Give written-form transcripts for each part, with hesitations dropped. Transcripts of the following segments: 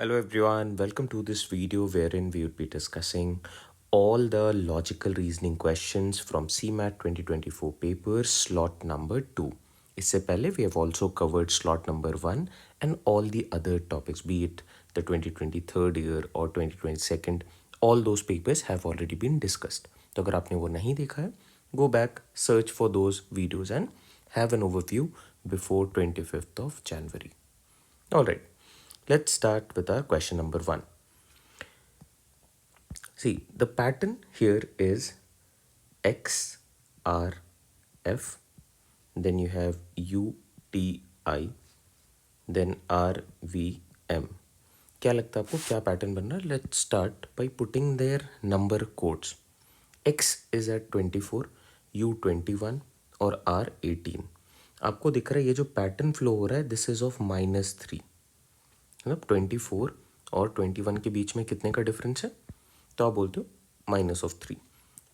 Hello everyone, welcome to this video wherein we would be discussing all the logical reasoning questions from CMAT 2024 paper slot number 2. इससे पहले we have also covered slot number 1 and all the other topics, be it the 2023rd year or 2022nd, all those papers have already been discussed. तो अगर आपने वो नहीं देखा है, go back, search for those videos and have an overview before 25th of January. Alright. Let's start with our question number 1. See, the pattern here is X, R, F, then you have U, T, I, then R, V, M. क्या लगता है आपको क्या pattern बन रहा है? Let's start by putting their number codes. X is at 24, U 21 और R 18. आपको दिख रहा है ये जो पैटर्न फ्लो हो रहा है दिस इज ऑफ -3. मतलब 24 और 21 के बीच में कितने का डिफरेंस है? तो आप बोलते हो -3.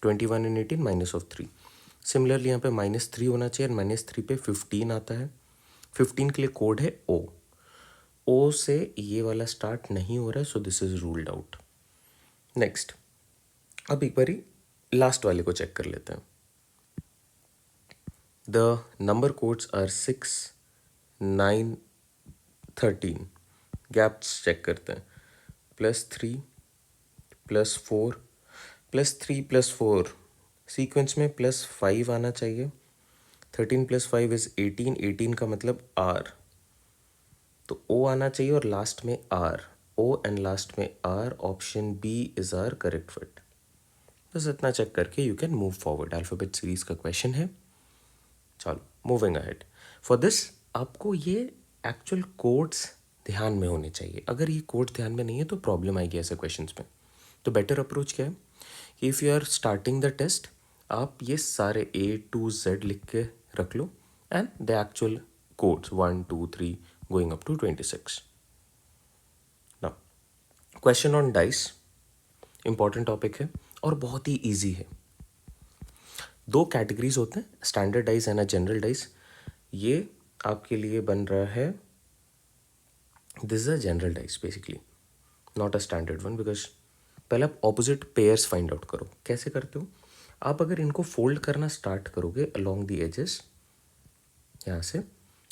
21 एंड 18 -3. सिमिलरली यहाँ पे -3 होना चाहिए. -3 पे 15 आता है. 15 के लिए कोड है O. O से ये वाला स्टार्ट नहीं हो रहा है, सो this is ruled out. Next, अब एक बारी लास्ट वाले को चेक कर लेते हैं. The number codes are 6, 9, 13. Gaps check करते हैं. +3, +4, +3 +4 सीक्वेंस में +5 आना चाहिए. 13 + 5 इज 18. 18 का मतलब R, तो O आना चाहिए और लास्ट में R. O एंड लास्ट में R. Option B is are correct fit. बस इतना चेक करके you can move forward. Alphabet series का क्वेश्चन है. चलो मूविंग अहेड. फॉर दिस आपको ये एक्चुअल कोड्स ध्यान में होने चाहिए. अगर ये कोड्स ध्यान में नहीं है तो प्रॉब्लम आएगी ऐसे क्वेश्चंस में. तो बेटर अप्रोच क्या है कि if you are starting the test आप ये सारे A to Z लिख के रख लो and the actual codes 1, 2, 3 going up to 26. Now question on dice important topic है और बहुत ही ईजी है. 2 कैटेगरीज होते हैं, standard dice and a general dice. ये आपके लिए बन रहा है, this is a general dice basically, not a standard one. Because पहले आप ऑपोजिट पेयर्स फाइंड आउट करो. कैसे करते हो आप? अगर इनको फोल्ड करना स्टार्ट करोगे अलोंग द एजेस यहाँ से,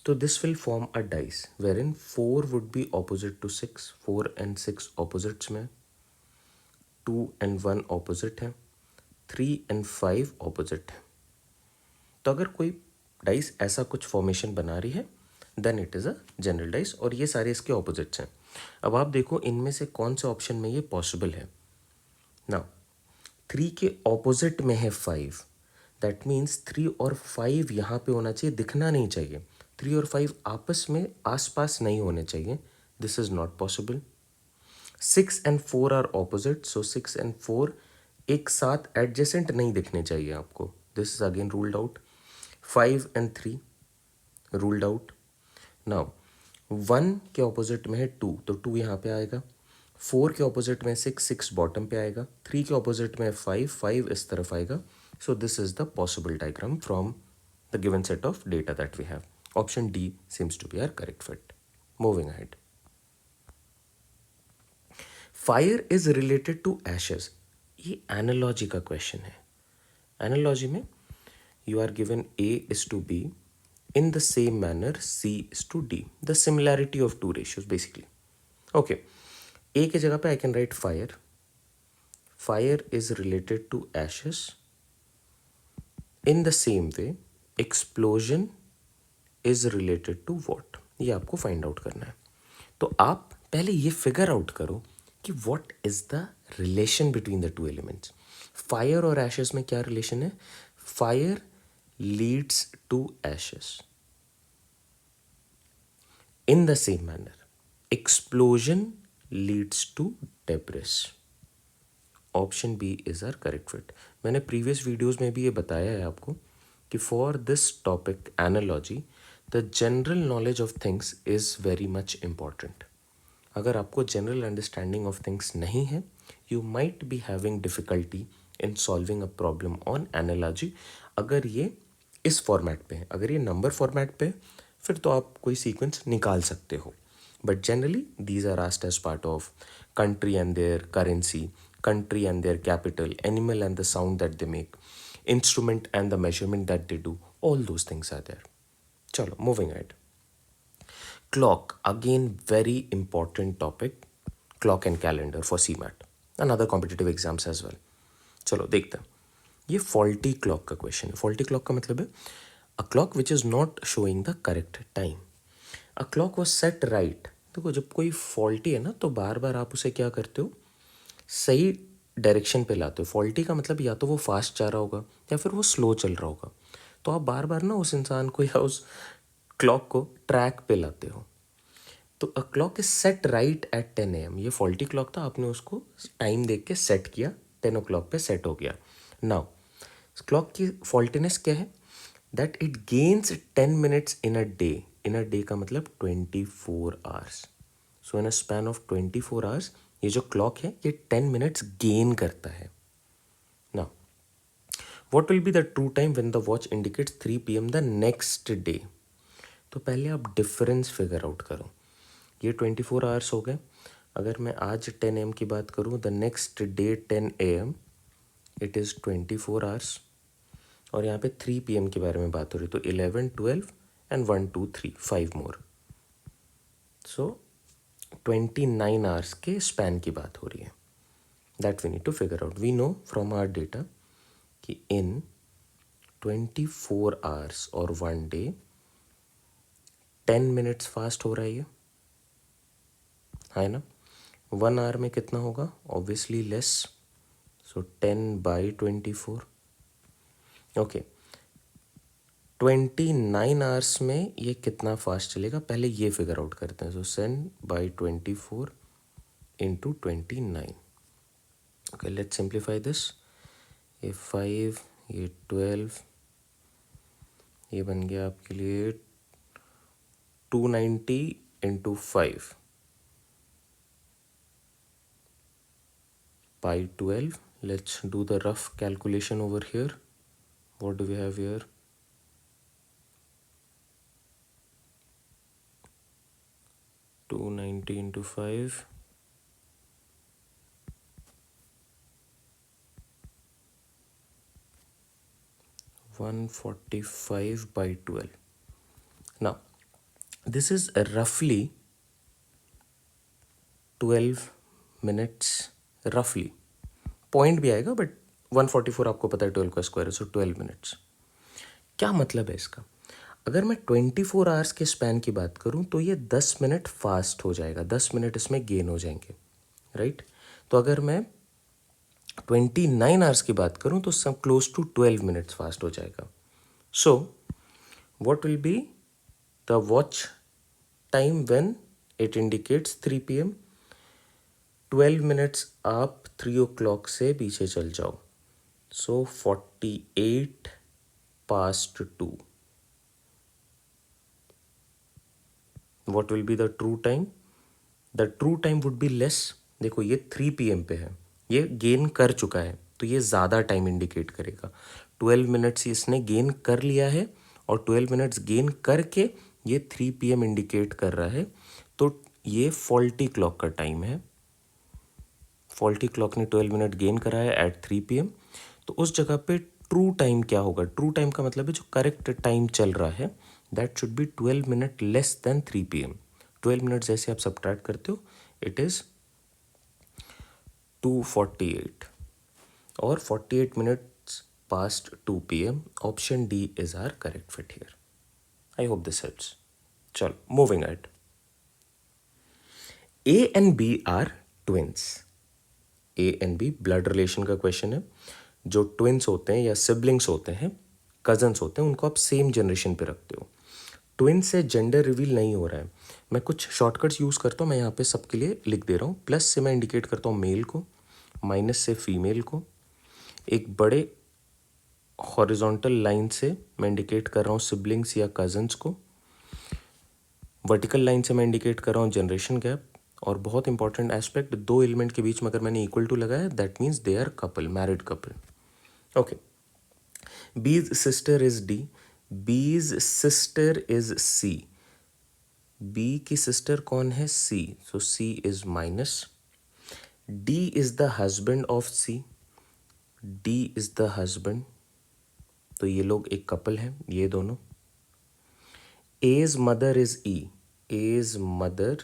तो this will form a dice where in 4 would be opposite to 6. 4 and 6 opposites में, 2 and 1 ऑपोजिट है, 3 and 5 ऑपोजिट है. तो अगर कोई डाइस ऐसा कुछ फॉर्मेशन बना रही है then it is a general dice और ये सारे इसके ऑपोजिट्स हैं. अब आप देखो इनमें से कौन से ऑप्शन में ये पॉसिबल है. नाउ 3 के ऑपोजिट में है 5. दैट मीन्स 3 और 5 यहाँ पे होना चाहिए, दिखना नहीं चाहिए. 3 और 5 आपस में आसपास नहीं होने चाहिए. This is not possible. 6 and 4 are opposite, so 6 and 4 एक साथ एडजेसेंट नहीं दिखने चाहिए आपको. This is again ruled out. 5 and 3 ruled out. Now 1 के ऑपोजिट में है 2, तो 2 यहाँ पे आएगा. 4 के ऑपोजिट में 6, 6 बॉटम पे आएगा. 3 के ऑपोजिट में 5, 5 इस तरफ आएगा. So this is the possible diagram from the given set of data that we have. Option D seems to be are correct fit. Moving ahead. Fire is related to ashes. ये analogy का question है. Analogy में you are given A is to B in the same manner C is to D. The similarity of two ratios basically. Okay. A की जगह पे I can write fire. Fire is related to ashes. In the same way, explosion is related to what? ये आपको find out करना है. तो आप पहले ये फिगर आउट करो कि what is the relation between the two elements. Fire और एशेस में क्या रिलेशन है? Fire leads to ashes. In the same manner, explosion leads to debris. Option B is our correct fit. मैंने previous videos में भी ये बताया है आपको कि for this topic analogy, the general knowledge of things is very much important. अगर आपको general understanding of things नहीं है, you might be having difficulty in solving a problem on analogy. अगर ये इस फॉर्मेट पे है, अगर ये नंबर फॉर्मेट पे है, फिर तो आप कोई सीक्वेंस निकाल सकते हो. But generally these are asked as part of country and their currency, country and their capital, animal and the sound that they make, instrument and the measurement that they do. All those things are there. Chalo, moving ahead. Clock, again very important topic. Clock and calendar for CMAT and other competitive exams as well. चलो देखते हैं. ये faulty clock का question है. Faulty clock का मतलब है a clock which is not showing the correct time. A clock was set right. देखो जब कोई फॉल्टी है ना तो बार बार आप उसे क्या करते हो, सही डायरेक्शन पे लाते हो. फॉल्टी का मतलब या तो वो फास्ट जा रहा होगा या फिर वो स्लो चल रहा होगा. तो आप बार बार ना उस इंसान को या उस क्लॉक को ट्रैक पे लाते हो. तो a clock is set right at 10 AM. ये फॉल्टी क्लॉक था, आपने उसको टाइम देख के सेट किया, 10 o'clock पे सेट हो गया. नाउ क्लॉक की फॉल्टीनेस क्या है, that it gains 10 minutes in a day. In a day का मतलब 24 hours. So in a span of 24 hours ये जो क्लॉक है ये 10 minutes गेन करता है. Now what will be the true time when the watch indicates 3 PM the next day. तो पहले आप डिफरेंस फिगर आउट करो. ये 24 hours हो गए. अगर मैं आज 10 AM की बात करूँ, the next day 10 AM it is 24 hours. और यहाँ पे 3 PM के बारे में बात हो रही, तो 11, 12 एंड 1, 2, 3, 5 मोर. सो 29 hours के स्पैन की बात हो रही है. That we need to figure out. We know from our data कि इन 24 hours और 1 day 10 minutes फास्ट हो रहा है ये, है ना. 1 hour में कितना होगा, ऑब्वियसली लेस. सो 10/24. ओके, 29 hours में ये कितना फास्ट चलेगा, पहले ये फिगर आउट करते हैं. सो 10/24 into 29. Okay, let's simplify this. ये 5, ये 12, ये बन गया आपके लिए 290 into 5 by 12. Let's do the rough calculation over here. What do we have here? 290 into 5. 145 by 12. Now, this is roughly 12 minutes. Roughly. Point भी आएगा बट 144 आपको पता है 12 का स्क्वायर है, सो 12 minutes. क्या मतलब है इसका, अगर मैं 24 hours के स्पैन की बात करूं तो ये 10 मिनट फास्ट हो जाएगा, 10 मिनट इसमें गेन हो जाएंगे, राइट. तो अगर मैं 29 hours की बात करूं तो सब क्लोज टू 12 minutes फास्ट हो जाएगा. So what will be the watch time when it indicates 3 PM. 12 minutes आप 3 o'clock से पीछे चल जाओ. सो 48 past 2. What will be the true time? The true time would be less. देखो ये 3 PM पे है, ये गेन कर चुका है तो ये ज़्यादा टाइम इंडिकेट करेगा. 12 minutes इसने गेन कर लिया है और 12 minutes गेन करके ये 3 PM इंडिकेट कर रहा है. तो ये फॉल्टी क्लॉक का टाइम है. फॉल्टी क्लॉक ने 12 minute गेन करा है एट 3 PM. तो उस जगह पे ट्रू टाइम क्या होगा, ट्रू टाइम का मतलब है जो करेक्ट टाइम चल रहा है, that should be 12 minute less than 3 PM. 12 minutes जैसे आप सब्ट्रैक्ट करते हो इट इज़ 248 और 48 minutes past 2 PM. Option D is are correct fit here. I hope this helps. चलो moving at. A and B are twins. A and B blood relation का question है. जो twins होते हैं या सिबलिंग्स होते हैं, कजन्स होते हैं, उनको आप सेम जनरेशन पे रखते हो. ट्विंस से जेंडर रिवील नहीं हो रहा है. मैं कुछ शॉर्टकट्स यूज़ करता हूँ, मैं यहाँ पे सबके लिए लिख दे रहा हूँ. प्लस से मैं इंडिकेट करता हूँ मेल को, माइनस से फीमेल को, एक बड़े हॉरिजॉन्टल लाइन से मैं इंडिकेट कर रहा हूँ सिबलिंग्स या कजन्स को, वर्टिकल लाइन से मैं इंडिकेट कर रहा हूँ जनरेशन गैप. और बहुत इंपॉर्टेंट एस्पेक्ट, दो एलिमेंट के बीच में अगर मैंने इक्वल टू लगाया that means they are couple, married couple. Okay. B's sister is D, B's sister is C. B की सिस्टर कौन है? C, so C is minus. D is the husband of C. D is the husband, तो ये लोग एक couple हैं ये दोनों. A's mother is E. A's mother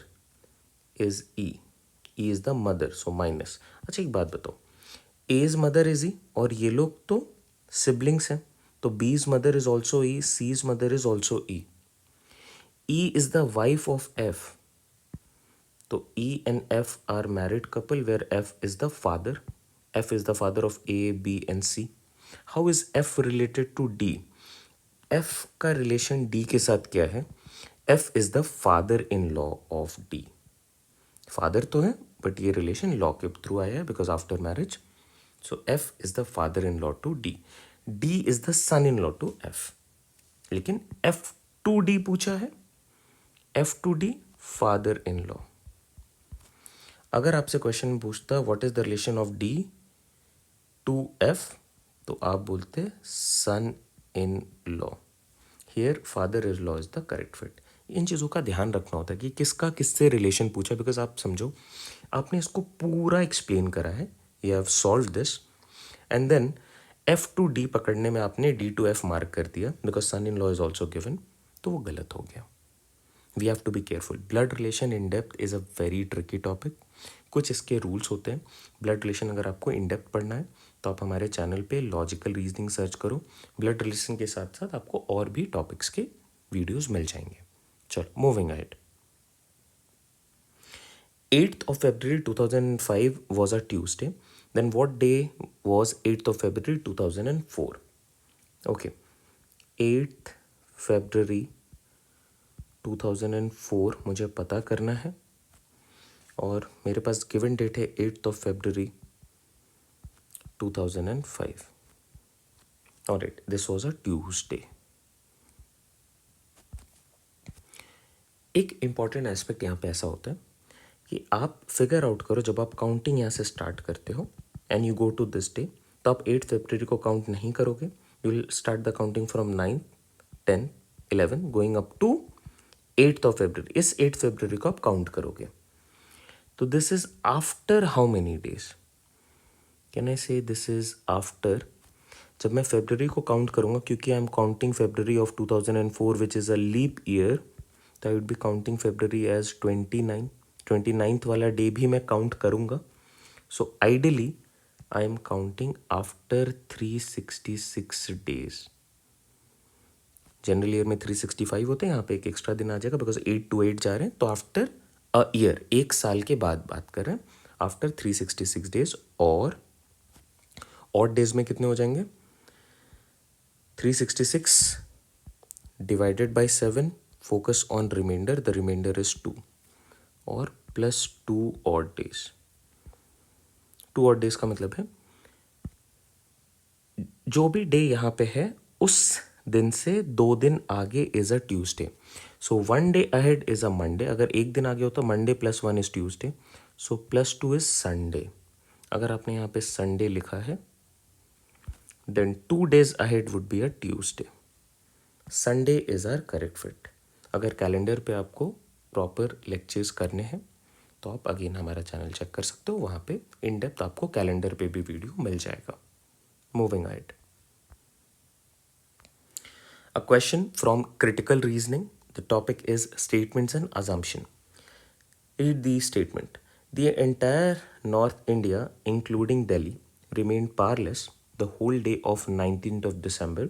is E. E is the mother, so minus. अच्छा एक बात बताओ, A's mother is E और ये लोग तो siblings हैं, तो B's mother is also E, C's mother is also E. E is the wife of F. तो E and F are married couple where F is the father. F is the father of A, B and C. How is F related to D? F का relation D के साथ क्या है? F is the father-in-law of D. Father तो है but ये relation law के through आया है because after marriage. So F is the father-in-law to D. D is the son-in-law to F. लेकिन F to D पूछा है. F to D father-in-law. अगर आपसे क्वेश्चन पूछता what is the relation of D to F, तो आप बोलते son in law. Here father is law is the correct fit. इन चीज़ों का ध्यान रखना होता है कि किसका किससे रिलेशन पूछा, बिकॉज आप समझो आपने इसको पूरा एक्सप्लेन करा है, you have solve this and then F to D पकड़ने में आपने डी टू एफ मार्क कर दिया because son in law is also given, तो वो गलत हो गया. We have to be careful. Blood relation in depth is a very tricky topic. कुछ इसके रूल्स होते हैं. ब्लड रिलेशन अगर आपको इन डेप्थ पढ़ना है तो आप हमारे चैनल पे लॉजिकल रीजनिंग सर्च करो. ब्लड रिलेशन के साथ साथ आपको और भी टॉपिक्स के वीडियोस मिल जाएंगे. चलो moving ahead. 8th of February 2005 was a Tuesday. Then what day was 8th of February 2004? Okay. 8th February 2004 मुझे पता करना है और मेरे पास गिवन डेट है 8th of February 2005. Alright, this was a Tuesday. एक इम्पॉर्टेंट एस्पेक्ट यहाँ पे ऐसा होता है कि आप फिगर आउट करो जब आप काउंटिंग यहाँ से स्टार्ट करते हो and you go to this day, तो आप 8 फरवरी को काउंट नहीं करोगे. You will start the counting from 9, 10, 11 going up to 8th of February. इस 8 फरवरी को आप काउंट करोगे. तो this is after how many days? Can I से दिस इज आफ्टर, जब मैं फरवरी को काउंट करूँगा क्योंकि I am counting February of 2004 which is a leap year, तो I would be counting February as 29th वाला डे भी मैं काउंट करूँगा. So ideally I am counting after 366 days. General year में 365 होते हैं, यहाँ पे एक एक्स्ट्रा दिन आ जाएगा बिकॉज 8 to 8 जा रहे हैं, तो आफ्टर अ ईयर, एक साल के बाद बात कर रहे हैं, आफ्टर 366 डेज. और ऑड डेज में कितने हो जाएंगे? 366 divided by 7, focus on reminder, the reminder is 2 और plus 2 odd days. 2 odd days का मतलब है जो भी डे यहाँ पे है उस दिन से 2 दिन आगे is a Tuesday. So 1 day ahead is a Monday. अगर एक दिन आगे हो तो Monday plus 1 is Tuesday, so plus 2 is Sunday. अगर आपने यहाँ पे संडे लिखा है then 2 days ahead would be a Tuesday. Sunday is our correct fit. अगर कैलेंडर पे आपको प्रॉपर लेक्चर्स करने हैं तो आप अगेन हमारा चैनल चेक कर सकते हो, वहाँ पे इन डेप्थ आपको कैलेंडर पे भी वीडियो मिल जाएगा. Moving ahead. A question from critical reasoning. The topic is statements and assumption. Read the statement. The entire North India, including Delhi, remained powerless the whole day of 19th of December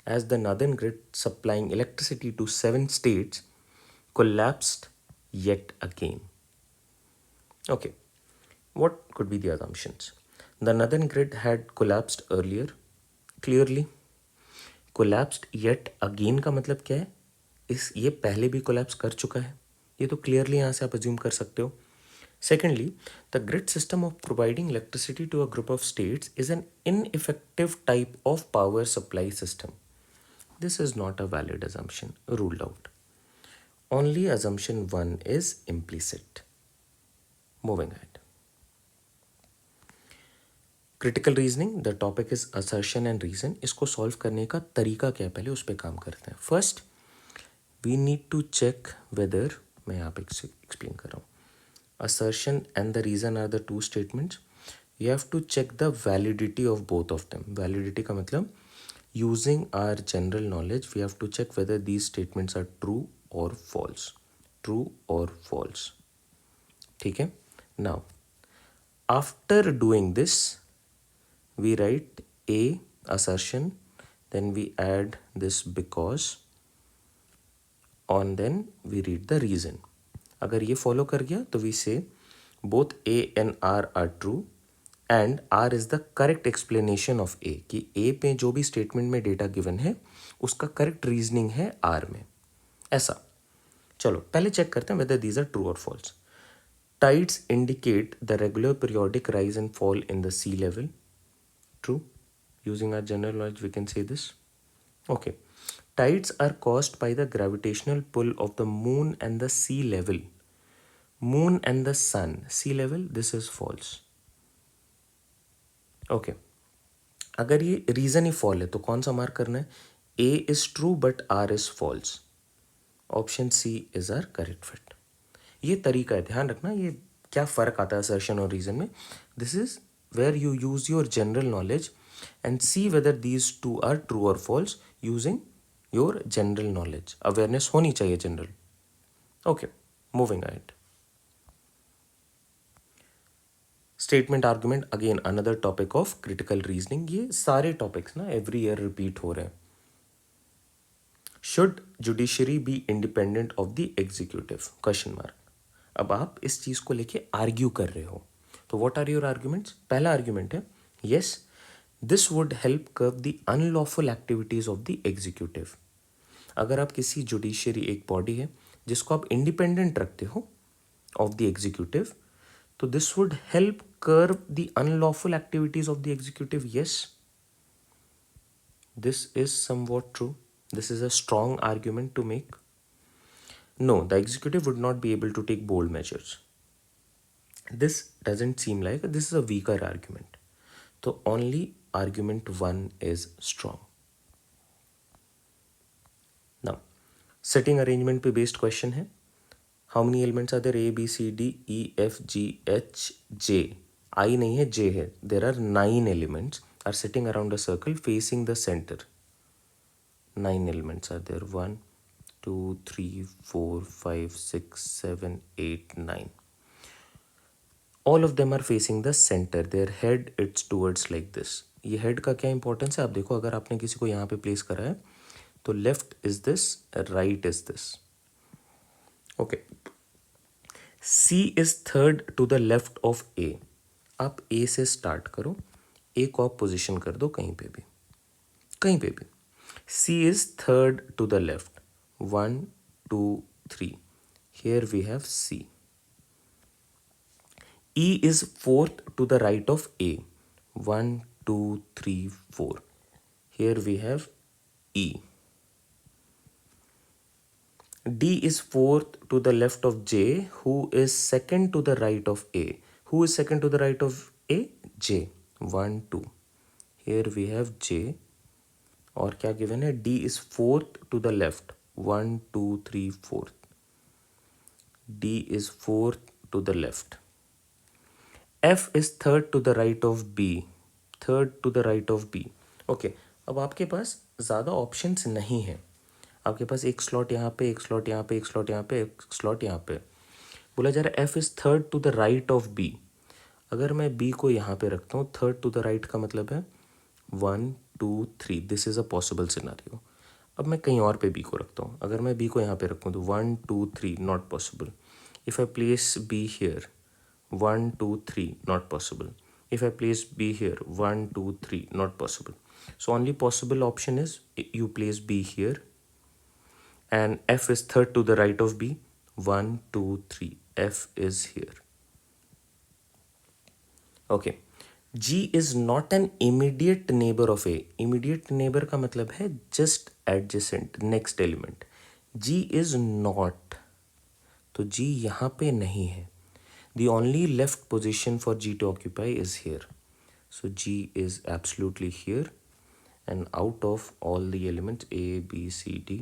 as the northern grid supplying electricity to 7 states collapsed yet again. Okay, what could be the assumptions? The northern grid had collapsed earlier, clearly. Collapsed yet again का मतलब क्या है? ये पहले भी collapse कर चुका है, ये तो क्लियरली यहाँ से आप अज्यूम कर सकते हो. Secondly, the grid system of providing electricity to a group of states is an ineffective type of power supply system. This is not a valid assumption, ruled out. Only assumption 1 is implicit. Moving ahead. Critical reasoning, the topic is assertion and reason. इसको solve करने का तरीका क्या है, पहले उस पर काम करते हैं. First we need to check whether मैं यहाँ पे एक्सप्लेन कर रहा हूँ. Assertion and the reason are the two statements. You have to check the validity of both of them. Validity का मतलब using our general knowledge, we have to check whether these statements are true or false. True or false. ठीक है. Now, after doing this, we write a assertion, then we add this because, and then we read the reason. अगर ये follow कर गया तो we say both A and R true and R is the correct explanation of A, कि A पे जो भी statement में डेटा गिवन है उसका करेक्ट रीजनिंग है आर में. ऐसा. चलो पहले चेक करते हैं वेदर दीज आर ट्रू और false. Tides indicate the regular periodic rise and fall in the sea level. True. Using our general knowledge we can say this. Okay. Tides are caused by the gravitational pull of the moon and the sea level. Moon and the sun. Sea level, this is false. Okay. अगर ये reason ही fall है तो कौन सा mark करना है? A is true but R is false. Option C is our correct fit. ये तरीका है, ध्यान रखना ये क्या फ़र्क आता है असर्शन और रीजन में. This is where you use your general knowledge and see whether these two are true or false using your general knowledge. Awareness होनी चाहिए general. Okay, moving ahead. Statement argument, again another topic of critical reasoning. ये सारे topics ना every year repeat हो रहे हैं. Should judiciary be independent of the executive? Question mark. अब आप इस चीज़ को लेके argue कर रहे हो. तो what are your arguments? पहला argument है yes, this would help curb the unlawful activities of the executive. अगर आप किसी जुडिशरी, एक बॉडी है जिसको आप इंडिपेंडेंट रखते हो ऑफ द एग्जीक्यूटिव, तो this would help curb the unlawful activities of the executive. Yes, this is somewhat true. This is a strong argument to make. No, the executive would not be able to take bold measures. This doesn't seem like, this is a weaker argument. तो only argument 1 is strong. Now, setting arrangement पे based question है. How many elements are there? A, B, C, D, E, F, G, H, J. I नहीं है, J है. There are 9 elements are sitting around a circle facing the center. 9 elements are there. 1, 2, 3, 4, 5, 6, 7, 8, 9. All of them are facing the center. Their head, it's towards like this. ये head का क्या importance है आप देखो. अगर आपने किसी को यहाँ पे प्लेस करा है तो left is this, right is this. Okay. C is third to the left of A. आप ए से स्टार्ट करो, ए को आप पोजिशन कर दो कहीं पे भी, कहीं पे भी. C is third to the left. 1, 2, 3. Here we have C. E is fourth to the right of A. 1, 2, 3, 4. Here we have E. D is fourth to the left of J, who is second to the right of A. Who is second to the right of A? J. 1, 2. Here we have J. और क्या given है? D is fourth to the left. 1, 2, 3, 4. D is fourth to the left. F is third to the right of B. Third to the right of B. Okay. अब आपके पास ज़्यादा options नहीं हैं. आपके पास एक स्लॉट यहाँ पे, एक स्लॉट यहाँ पे, एक स्लॉट यहाँ पे, एक स्लॉट यहाँ पे. बोला जा रहा है F is third to the right of B. अगर मैं B को यहाँ पे रखता हूँ, थर्ड टू द राइट का मतलब है 1, 2, 3. This is a possible scenario. अब मैं कहीं और पे B को रखता हूँ. अगर मैं B को यहाँ पे रखूँ तो 1, 2, 3 not possible. If I place B here, 1, 2, 3 not possible. If I place B here, 1, 2, 3 not possible. So only possible option is you place B here and F is third to the right of B. 1, 2, 3. F is here. Okay. G is not an immediate neighbor of A. Immediate neighbor का मतलब है just adjacent, next element. G is not. तो G यहाँ पे नहीं है. The only left position for G to occupy is here. So G is absolutely here. And out of all the elements A, B, C, D,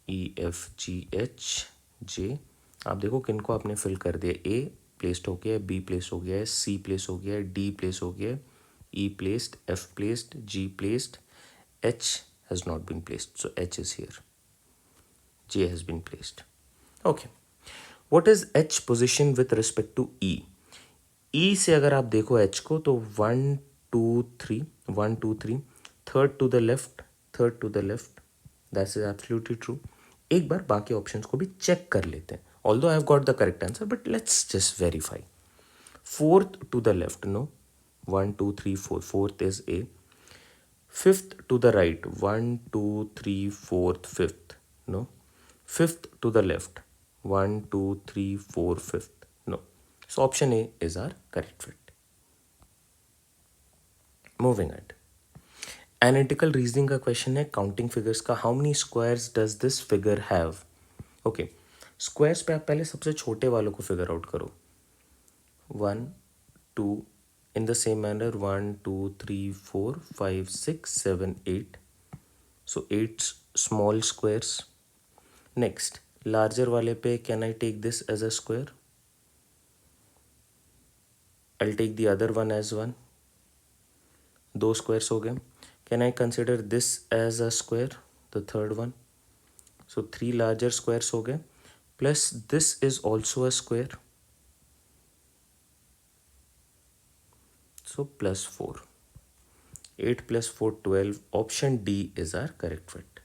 E, F, G, H, J, आप देखो किनको आपने fill कर दिया, ए placed हो गया है, B place हो गया है, सी प्लेस हो गया है, डी प्लेस हो गया है, E placed, F placed, G placed, H has not been placed, so H is here, J has been placed. Okay, what is H position with respect to E? E से अगर आप देखो H को तो 1 2 3, 1 2 3, third to the left, third to the left, that is absolutely true. एक बार बाकी options को भी चेक कर लेते हैं. Although I have got the correct answer but let's just verify. Fourth to the left, no. 1 2 3 4, fourth is A. Fifth to the right, 1 2 3 4, fifth, no. Fifth to the left, 1 2 3 4, fifth, no. So option A is our correct fit. Moving ahead. Analytical reasoning का question है counting figures का. How many squares does this figure have? Okay, squares पे आप पहले सबसे छोटे वालों को फिगर आउट करो. 1 2, in the same manner 1 2 3 4 5 6 7 8. So 8 small squares. Next, larger वाले पे can I take this as a square? I'll take the other one as one. 2 squares हो गए. Can I consider this as a square? The third one. So 3 larger squares हो गए. Plus this is also a square. So plus 4. 8 plus 4, 12. Option D is our correct fit.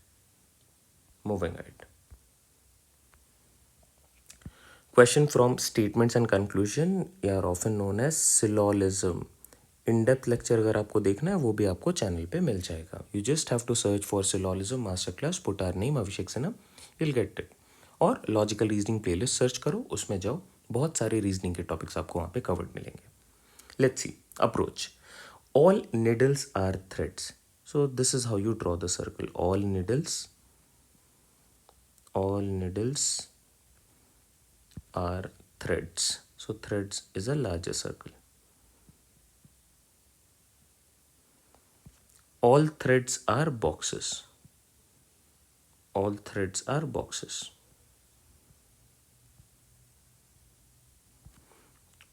Moving ahead. Question from statements and conclusion are often known as syllogism. In depth lecture अगर आपको देखना है वो भी आपको channel पे मिल जाएगा. You just have to search for syllogism master class, put our name Abhishek Sinha, you will get it. और लॉजिकल रीजनिंग प्लेलिस्ट सर्च करो, उसमें जाओ, बहुत सारे रीजनिंग के टॉपिक्स आपको वहाँ पे कवर्ड मिलेंगे. Let's see approach. All needles are threads. So this is how you draw the circle. All needles are threads. So threads is a larger circle. All threads are boxes. All threads are boxes.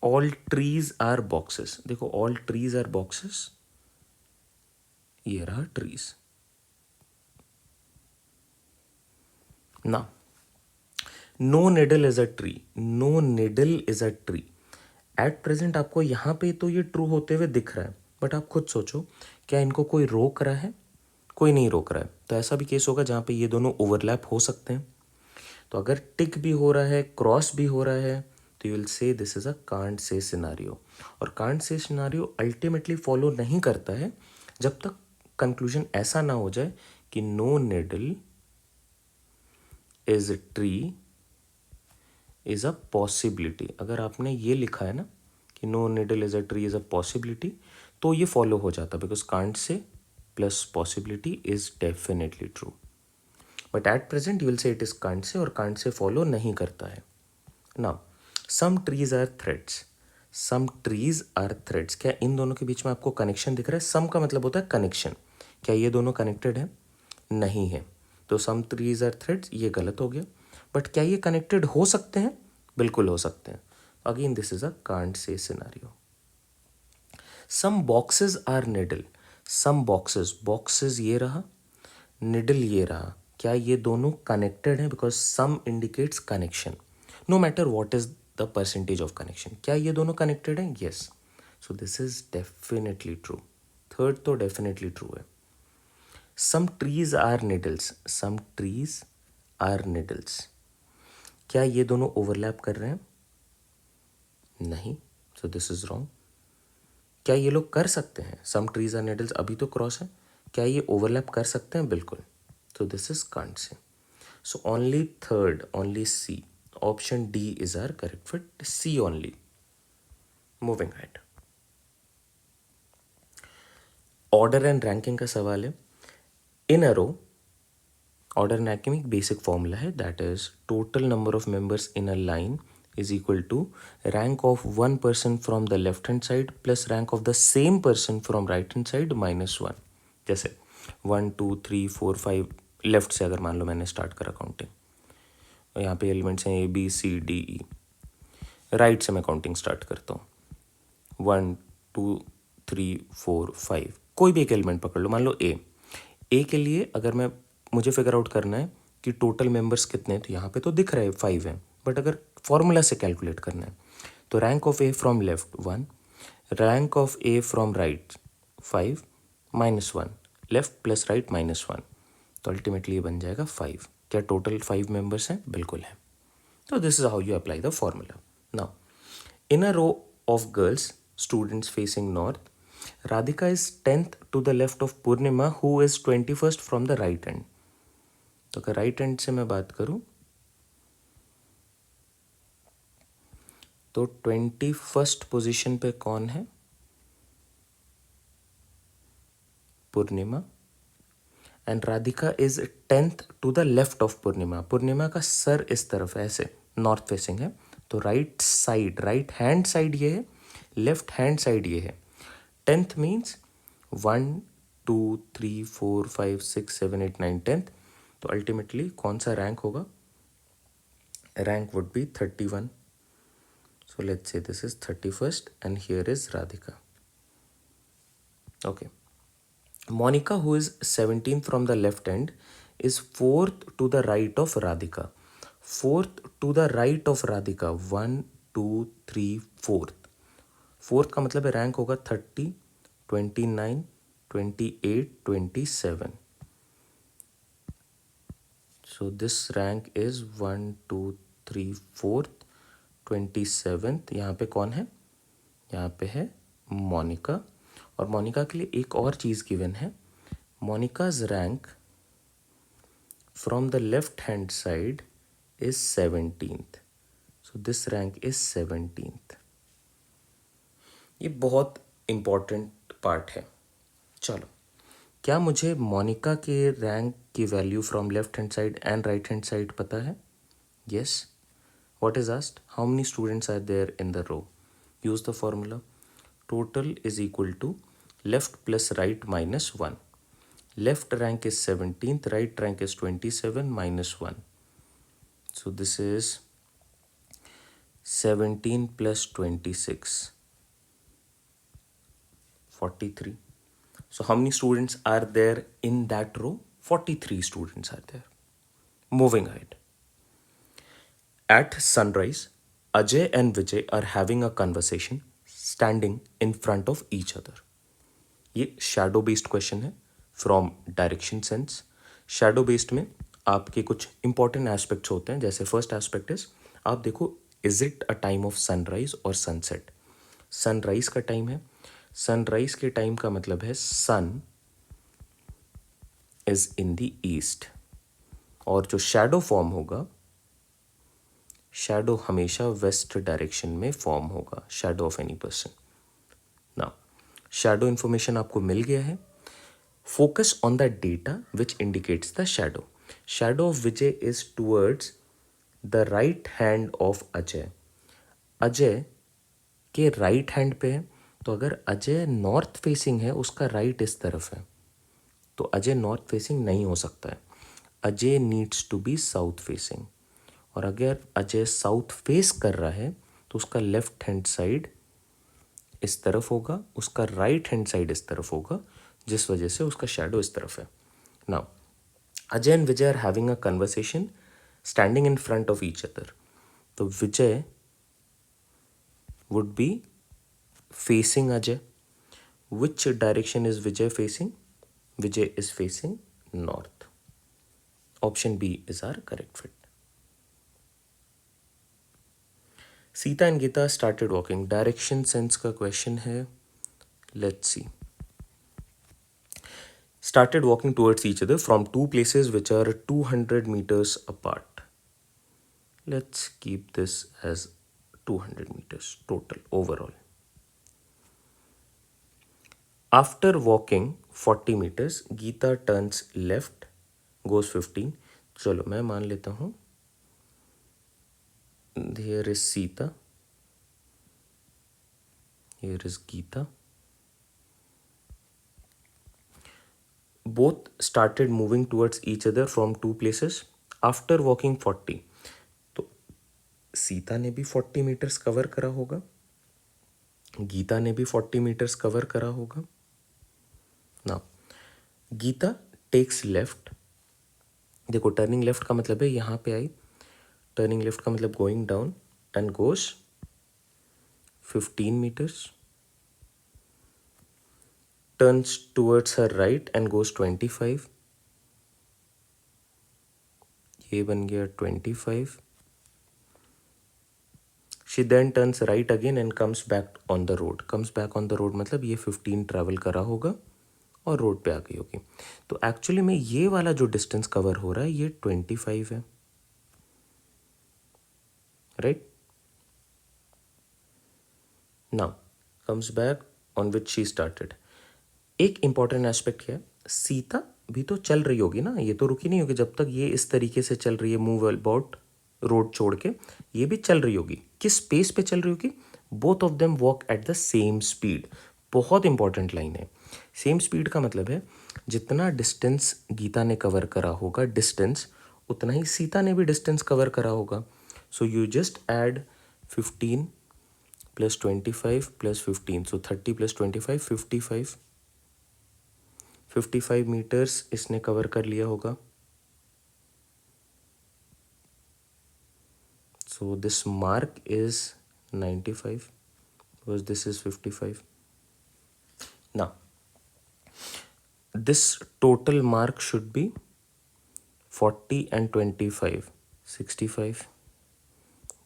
All trees are boxes. देखो all trees are boxes. Here are trees. Now, no needle is a tree. No needle is a tree. At present आपको यहाँ पे तो ये true होते हुए दिख रहा है, बट आप खुद सोचो क्या इनको कोई रोक रहा है? कोई नहीं रोक रहा है. तो ऐसा भी केस होगा जहाँ पे ये दोनों ओवरलैप हो सकते हैं. तो अगर टिक भी हो रहा है, क्रॉस भी हो रहा है, तो you will say this is a can't say scenario. और can't say scenario ultimately follow नहीं करता है जब तक कंक्लूजन ऐसा ना हो जाए कि no needle is tree is a possibility. अगर आपने ये लिखा है ना कि no needle is a tree is a possibility, तो ये फॉलो हो जाता, because can't say plus possibility is definitely true. But at present you will say it is can't say, और कांट से फॉलो नहीं करता है. Now some trees are threads. Some trees are threads. क्या इन दोनों के बीच में आपको कनेक्शन दिख रहा है? सम का मतलब होता है कनेक्शन. क्या ये दोनों कनेक्टेड है? नहीं है. तो सम ट्रीज आर थ्रेड्स ये गलत हो गया. बट क्या ये कनेक्टेड हो सकते हैं? बिल्कुल हो सकते हैं. Again this is a can't say scenario. Some boxes are needle. Some boxes, boxes ये रहा, निडल ये रहा. क्या ये दोनों कनेक्टेड हैं? Because some indicates connection, no matter what is the percentage of connection. क्या ये दोनों कनेक्टेड हैं? Yes. So this is definitely true. Third तो डेफिनेटली ट्रू है. Some trees are needles. Some trees are needles. क्या ये दोनों ओवरलैप कर रहे हैं? नहीं. So this is wrong. क्या ये लोग कर सकते हैं? सम ट्रीज आर निडल्स अभी तो क्रॉस है. क्या ये ओवरलैप कर सकते हैं? बिल्कुल. So this is can't say. So only third, only C. Option D is our correct fit. C only. Moving ahead. Order and ranking का सवाल है. In a row, order and ranking एक basic formula है. That is total number of members in a line is equal to rank of one person from the left hand side plus rank of the same person from right hand side minus 1. जैसे 1 2 3 4 5 left से अगर मान लो मैंने start करा counting, और यहाँ पे elements हैं ABCDE। राइट से मैं काउंटिंग स्टार्ट करता हूँ। 1 2 3 4 5। कोई भी एक एलिमेंट पकड़ लो, मान लो ए के लिए अगर मुझे फिगर आउट करना है कि टोटल मेंबर्स कितने हैं, तो यहाँ पे तो दिख रहा है 5 है, बट अगर फॉर्मूला से कैलकुलेट करना है तो rank of A from left 1, rank of A from right 5 -1, left plus right -1, तो अल्टीमेटली ये बन जाएगा 5। क्या टोटल 5 मेंबर्स हैं? बिल्कुल है। तो this is how you apply the formula. Now in a row of girls, students facing north, Radhika is 10th to the left of Purnima, who is 21st from the right hand. तो अगर right hand से मैं बात करूं तो 21st position पे कौन है? Purnima. And Radhika is 10th to the left of Purnima. Purnima का सर इस तरफ है, ऐसे नॉर्थ फेसिंग है, तो right side, right hand side ये है, लेफ्ट हैंड साइड ये है। 10th means 1 2 3 4 5 6 7 8 9 10th। तो अल्टीमेटली कौन सा रैंक होगा? Rank would be 31। So let's say this is 31st and here is Radhika. Okay. Monica, who is 17th from the left end, is 4th to the right of Radhika. 4th to the right of Radhika, 1 2 3 4th। Fourth का मतलब rank होगा 30 29 28 27। So this rank is 1 2 3 4th 27th। यहाँ पे कौन है? यहाँ पे है मोनिका। और मोनिका के लिए एक और चीज़ गिवन है, Monika's rank from the left hand side is 17th। So this rank is 17th। ये बहुत इंपॉर्टेंट पार्ट है। चलो, क्या मुझे मोनिका के रैंक की value from left hand side and right hand side पता है? Yes. What is asked? How many students are there in the row? Use the formula. Total is equal to left plus right -1। Left rank is 17th, right rank is 27 -1. So this is 17 plus 26, 43. So how many students are there in that row? 43 students are there. Moving ahead. At sunrise, Ajay and Vijay are having a conversation standing in front of each other. ये shadow based question है from direction sense. Shadow based में आपके कुछ important aspects होते हैं, जैसे first aspect is, आप देखो is it a time of sunrise और सनसेट? सनराइज का टाइम है, सनराइज के टाइम का मतलब है सन इज इन द ईस्ट, और जो शैडो फॉर्म होगा, शैडो हमेशा वेस्ट डायरेक्शन में फॉर्म होगा, शैडो ऑफ एनी पर्सन। ना, शैडो इंफॉर्मेशन आपको मिल गया है। Focus on the data which indicates the shadow. Shadow of Vijay is towards the right hand of Ajay. Ajay के राइट हैंड पे है, तो अगर अजय नॉर्थ फेसिंग है, उसका राइट इस तरफ है, तो अजय नॉर्थ फेसिंग नहीं हो सकता है। Ajay needs to be south facing. और अगर अजय साउथ फेस कर रहा है तो उसका लेफ्ट हैंड साइड इस तरफ होगा, उसका राइट हैंड साइड इस तरफ होगा, जिस वजह से उसका शैडो इस तरफ है। Now Ajay and Vijay are having a conversation standing in front of each other. तो Vijay would be facing Ajay. Which direction is Vijay facing? Vijay is facing north. Option B is are correct fit. Sita and Gita started walking. Direction sense का question है, let's see. Started walking towards each other from two places which are 200 meters apart. Let's keep this as 200 meters total overall. After walking 40 meters, Geeta turns left, goes 15. चलो मैं मान लेता हूँ here is Sita, here is Geeta. Both started moving towards each other from two places. After walking 40, Sita ने भी 40 metres cover करा होगा, गीता ने भी 40 मीटर्स कवर करा होगा। नाउ गीता टेक्स लेफ्ट, देखो टर्निंग लेफ्ट का मतलब है यहाँ पे आई, टर्निंग लेफ्ट का मतलब going down and goes 15 meters, turns towards her right and goes 25, ये बन गया 25. She then turns right again and comes back on the road. Comes back on the road मतलब ये 15 ट्रैवल करा होगा और रोड पे आ गई होगी। तो एक्चुअली में ये वाला जो डिस्टेंस कवर हो रहा है ये 25 है, right. Now comes back on which she started. एक इंपॉर्टेंट एस्पेक्ट क्या है, सीता भी तो चल रही होगी ना, ये तो रुकी नहीं होगी जब तक ये इस तरीके से चल रही है, मूव अबाउट रोड छोड़ के, ये भी चल रही होगी। किस स्पेस पे चल रही होगी, both of them walk at the same speed. बहुत इंपॉर्टेंट लाइन है। सेम स्पीड का मतलब है जितना डिस्टेंस गीता ने कवर करा होगा डिस्टेंस, उतना ही सीता ने भी डिस्टेंस कवर करा होगा। So you just add 15 plus 25 plus 15, so 30 plus 25 55, 55 meters इसने कवर कर लिया होगा। So this mark is 95 because this is 55. Now this total mark should be 40 and 25 65,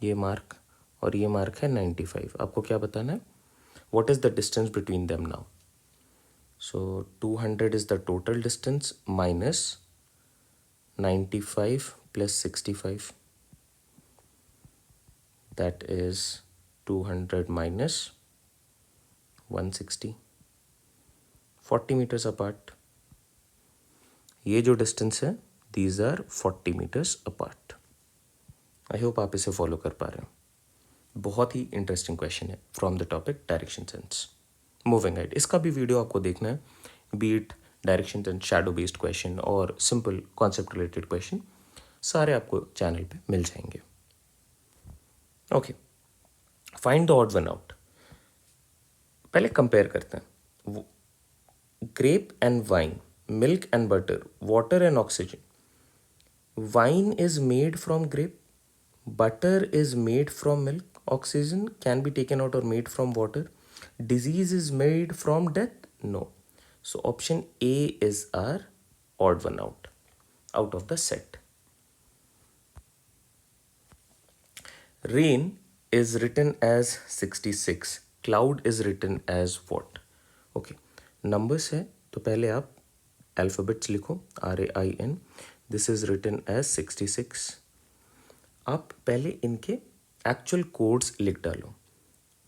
ये मार्क और ये मार्क है 95। आपको क्या बताना है, what is the distance between them now? So 200 is the total distance minus 95 plus 65, that is 200 minus 160, 40 meters apart. ये जो डिस्टेंस है these are 40 meters apart. I hope आप इसे फॉलो कर पा रहे हो। बहुत ही इंटरेस्टिंग क्वेश्चन है from the topic direction sense. Moving ahead, इसका भी वीडियो आपको देखना है, be it direction sense shadow based question और सिंपल कॉन्सेप्ट रिलेटेड क्वेश्चन, सारे आपको चैनल पे मिल जाएंगे। Okay, find the odd one out. पहले कंपेयर करते हैं, grape and wine, milk and butter, water and oxygen. Wine is made from grape, butter is made from milk, oxygen can be taken out or made from water, disease is made from death, no. So option A is our odd one out of the set. Rain is written as 66, cloud is written as what? Okay, numbers है तो पहले आप alphabets लिखो, RAIN, this is written as 66। आप पहले इनके actual codes लिख डालो,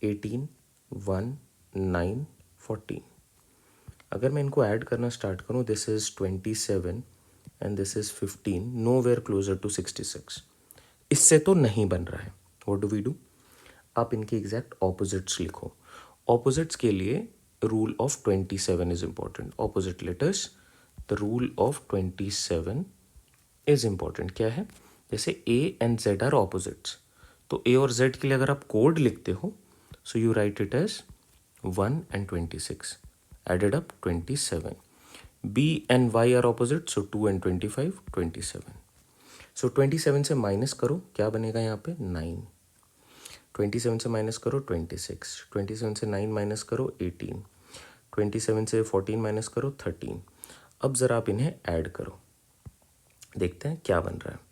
18 1 9 14। अगर मैं इनको ऐड करना स्टार्ट करूँ, this is 27 and this is 15, nowhere closer to 66। इससे तो नहीं बन रहा है। व्हाट डू वी डू, आप इनके एग्जैक्ट ऑपोजिट्स लिखो। ऑपोजिट्स के लिए rule of 27 is important. Opposite letters, the rule of 27 is important. क्या है, जैसे A and Z are opposites, तो ए और जेड के लिए अगर आप कोड लिखते हो, so you write it as 1 and 26 added up 27। B and Y are opposite, so 2 and 25 27। So 27 से माइनस करो, क्या बनेगा यहाँ पे 9। 27 से माइनस करो 26, 27 से 9 माइनस करो 18, 27 से 14 माइनस करो 13। अब ज़रा आप इन्हें ऐड करो, देखते हैं क्या बन रहा है।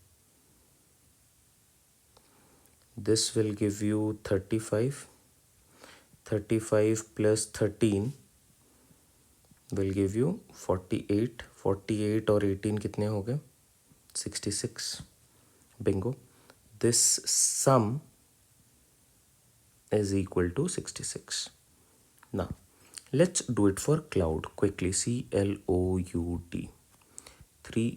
This will give you 35, 35 plus 13 will give you 48, 48 और 18 कितने हो गए 66। Bingo, this sum is equal to 66। Now let's do it for cloud quickly, CLOUD, 3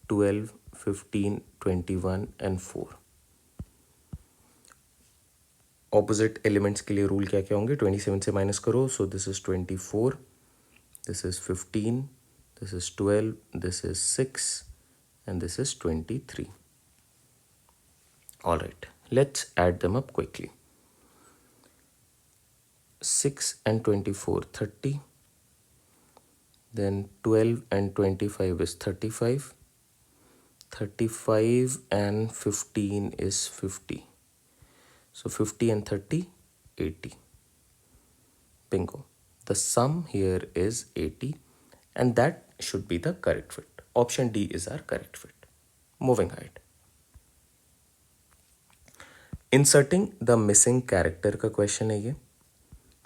12 15 21 and 4। Opposite elements के लिए रूल क्या क्या होंगे, 27 से माइनस करो, सो this is 24, this is 15, this is 12, this is 6 and this is 23। All right, Let's add them up quickly. 6 and 24, 30. Then 12 and 25 is 35. 35 and 15 is 50. So 50 and 30, 80. Bingo. The sum here is 80 and that should be the correct fit. Option D is our correct fit. Moving ahead. Inserting the missing character का question है ये,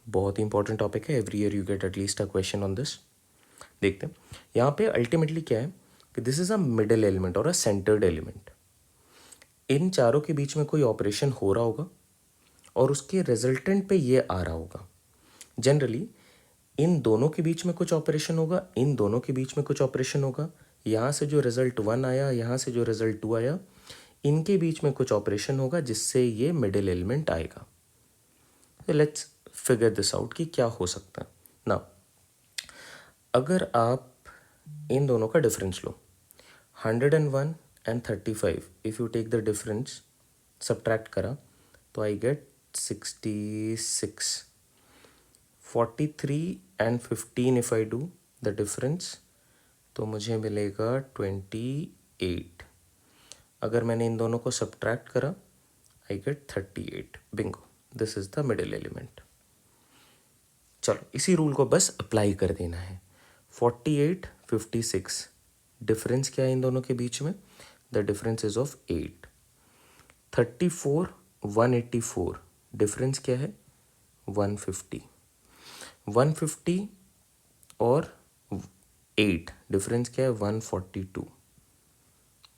बहुत ही important topic है. Every year you get at least a question on this. देखते हैं यहाँ पे ultimately क्या है कि this is a middle element और अ सेंटर्ड एलिमेंट. इन चारों के बीच में कोई ऑपरेशन हो रहा होगा और उसके रिजल्टेंट पे ये आ रहा होगा. जनरली इन दोनों के बीच में कुछ ऑपरेशन होगा, इन दोनों के बीच में कुछ ऑपरेशन होगा. यहाँ से जो रिजल्ट 1 आया, यहाँ से जो रिजल्ट 2 आया, इनके बीच में कुछ ऑपरेशन होगा जिससे ये मिडिल एलिमेंट आएगा. लेट्स फिगर दिस आउट कि क्या हो सकता है ना. अगर आप इन दोनों का डिफरेंस लो, 101 and 35, if you take the difference subtract करा तो I get 66. 43 and 15 if I do the difference तो मुझे मिलेगा 28. अगर मैंने इन दोनों को सब्ट्रैक्ट करा I get 38. Bingo, this is the middle element. चलो इसी रूल को बस अप्लाई कर देना है. 48, 56 डिफरेंस क्या है इन दोनों के बीच में? The difference is of 8. 34, 184 difference क्या है? 150. 150 और 8 डिफरेंस क्या है? 142.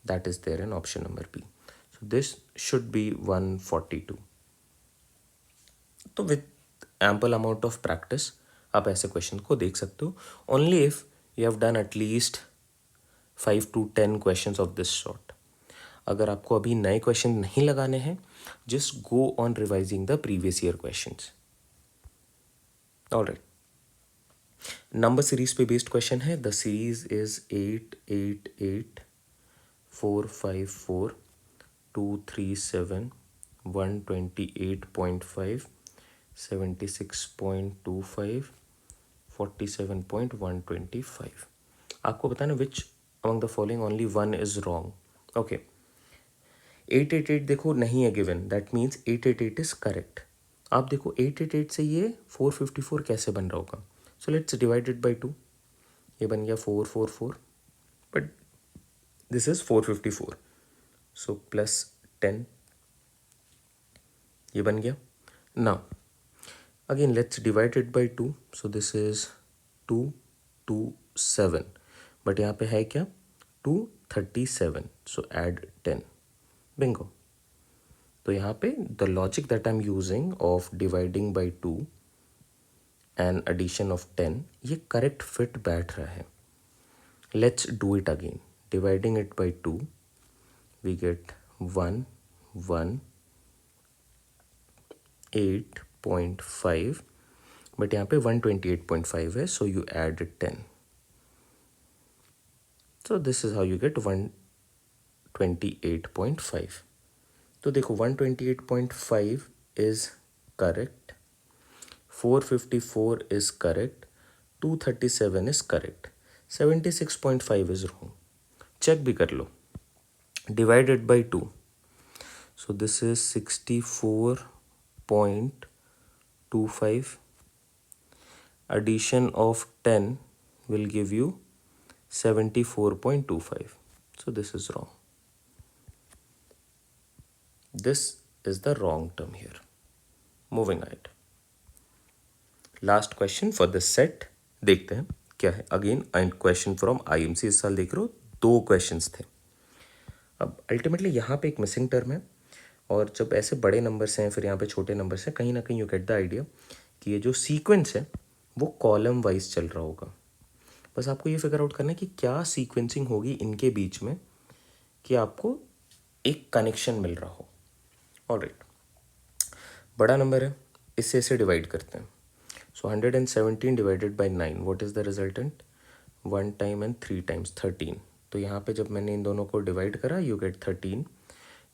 That is there in option number B. So this should be 142. तो with ample amount of practice आप ऐसे क्वेश्चन को देख सकते हो. Only if you have done at least 5 to 10 question of this sort. अगर आपको अभी नए क्वेश्चन नहीं लगाने हैं, just go on revising the previous year questions. Alright, number series पे बेस्ड क्वेश्चन है. The series is 8, 8, 8, 4, 5, 4, 2, 3, 7, 128.5, 76.25, 47.125. आपको बताना which among the following only one is wrong. Okay, 888 देखो नहीं है given, that means 888 is correct. आप देखो 888 से ये 454 कैसे बन रहा होगा. So let's divide it by 2. ये बन गया 444, but this is 454. So plus 10 ये बन गया. Now again let's divide it by 2. so this is 227, but यहाँ पे है क्या? 237. so add 10. bingo. तो यहाँ पे the logic that I'm using of dividing by 2 and addition of 10 ये correct fit बैठ रहा है. let's do it again. dividing it by 2 we get 1, 1, 8.5, but यहाँ पे 128.5 है, so you add 10. So this is how you get 128.5. तो देखो 128.5 is correct, 454 is correct, 237 is correct, 76.5 is wrong. Check भी कर लो. Divided by 2, so this is 64.25. addition of 10 will give you 74.25. so this is wrong. This is the wrong term here. Moving ahead. Last question for this set. देखते हैं क्या है. Again question from IMC. इस साल देख रहे हो 2 questions थे. अब अल्टीमेटली यहाँ पे एक मिसिंग टर्म है, और जब ऐसे बड़े नंबर्स हैं फिर यहाँ पे छोटे नंबर्स हैं, कहीं ना कहीं यू गेट द आइडिया कि ये जो सीक्वेंस है वो कॉलम वाइज चल रहा होगा. बस आपको ये फिगर आउट करना है कि क्या सीक्वेंसिंग होगी इनके बीच में कि आपको एक कनेक्शन मिल रहा हो. ऑलराइट, बड़ा नंबर है, इससे इसे डिवाइड करते हैं. सो 117 divided by 9, what is the resultant? 1 time and 3 times 13. तो यहाँ पे जब मैंने इन दोनों को डिवाइड करा यू गेट 13.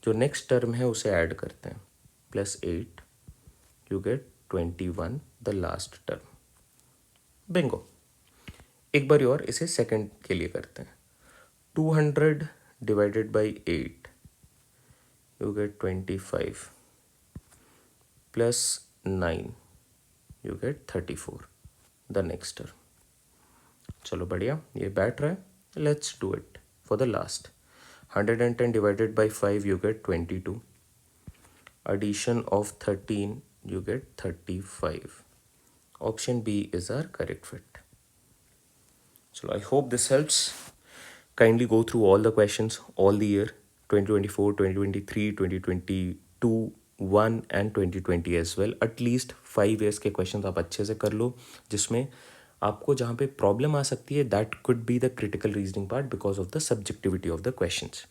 जो नेक्स्ट टर्म है उसे ऐड करते हैं, +8 you get 21 the last term. Bingo. एक बार और इसे सेकंड के लिए करते हैं, 200 divided by 8 you get 25 +9 you get 34 the next term. चलो बढ़िया, ये बैठ रहा है। Let's do it for the last. 110 divided by 5 you get 22. Addition of 13 you get 35. Option B is our correct fit. So I hope this helps. Kindly go through all the questions all the year 2024, 2023, 2022, 1 and 2020 as well. At least 5 years के questions आप अच्छे से कर लो, जिसमें आपको जहाँ पे problem आ सकती है that could be the critical reasoning part because of the subjectivity of the questions.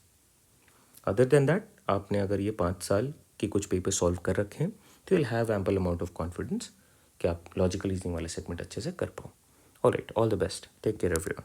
Other than that आपने अगर ये 5 साल के कुछ पेपर सॉल्व कर रखे हैं तो will have ample amount of confidence कि आप लॉजिकल रीजनिंग वाले सेगमेंट अच्छे से कर पाओ। Alright, all the best, take care everyone.